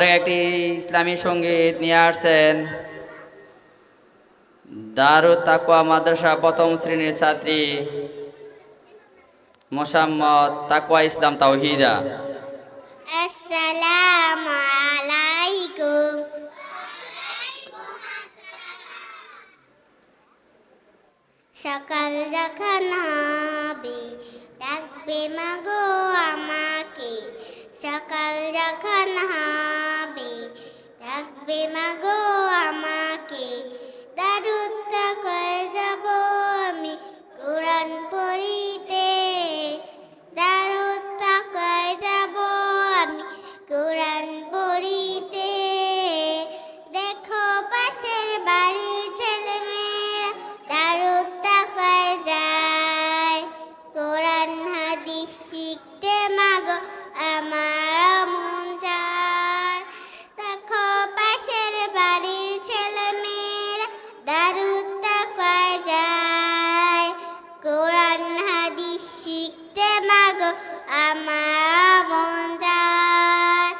পরে একটি ইসলামী সঙ্গীত নিয়ে আসছেন দারুত তাকওয়া মাদ্রাসা প্রথম শ্রেণীর ছাত্রী মোসাম্মদ তাকওয়া ইসলাম তাওহিদা। আসসালামু আলাইকুম। সকাল যখন হবে ডাকবে মাগো আমাকে, সকাল যখন হবে ডাকবে মাগো আমাকে, দারুদ তাকওয়ায় যাব আমি কোরআন পড়িতে, দারুদ তাকওয়ায় যাব আমি কোরআন পড়িতে। দেখো পাশের বাড়ির ছেলে মেয়েরা দারুদ তাকওয়ায় যায়, কোরআন হাদিস শিখতে মাগো আমার মন চায়। দেখো পাশের বাড়ির ছেলে মেয়েরা দারুদ তাকওয়ায় যায়, কোরআন হাদিস শিখতে মাগো আমার মন চায়।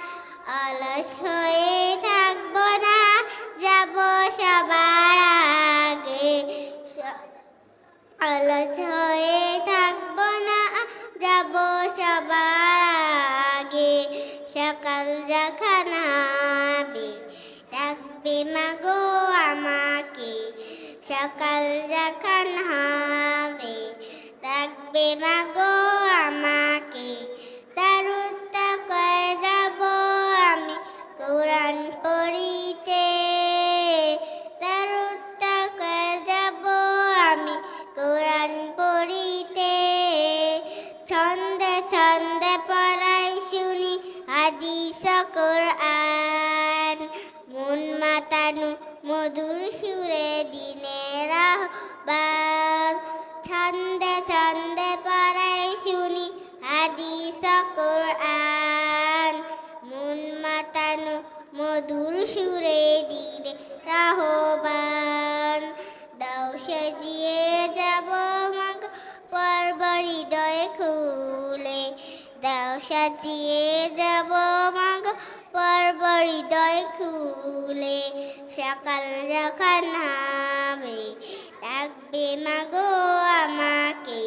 অলস হয়ে থাকবো না, যাব সবার আগে, অলস হয়ে থাকবো না, যাব সবার আগে। সকাল যখন হবে ডাকবে মাগো আমাকে, সকাল যখন হবে ডাকবে মাগো আমাকে, দারুদ তাকওয়ায় যাব আমি কোরআন পড়িতে, দারুদ তাকওয়ায় যাব আমি কোরআন পড়িতে। ছন্দে ছন্দে পড়াই শুনি হাদিস ও কোরআন, মন মাতানো মধুর সুরে দিনের আহ্বান। ছন্দে ছন্দে পড়াই শুনি হাদিস ও কোরআন, মন মাতানো মধুর সুরে দিনের আহ্বান। দাও সাজিয়ে যাব মাগো পর্ব হৃদয়ে খুলে, দাও সাজিয়ে যাব মাগো পর্ব হৃদয় খুলে। সকাল যখন হবে ডাকবে মাগো আমাকে,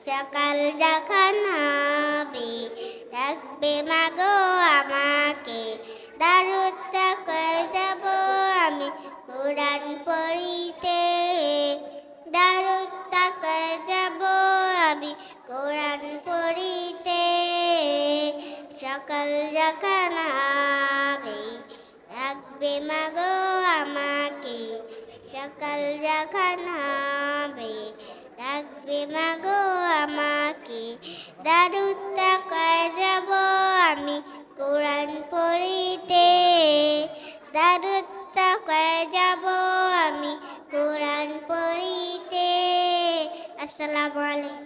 সকাল যখন হবে ডাকবে মাগো আমাকে, দারুদ তাকওয়ায় যাব আমি কোরআন পড়িতে, দারুদ তাকওয়ায় যাব আমি কোরআন পড়িতে। সকাল যখন হবে ডাকবে মাগো আমাকে, সকাল যখন হবে ডাকবে মাগো আমাকে, দারুদ তাকওয়ায় যাব আমি কোরআন পড়িতে, দারুদ তাকওয়ায় যাব আমি কোরআন পড়িতে। আসসালামু আলাইকুম।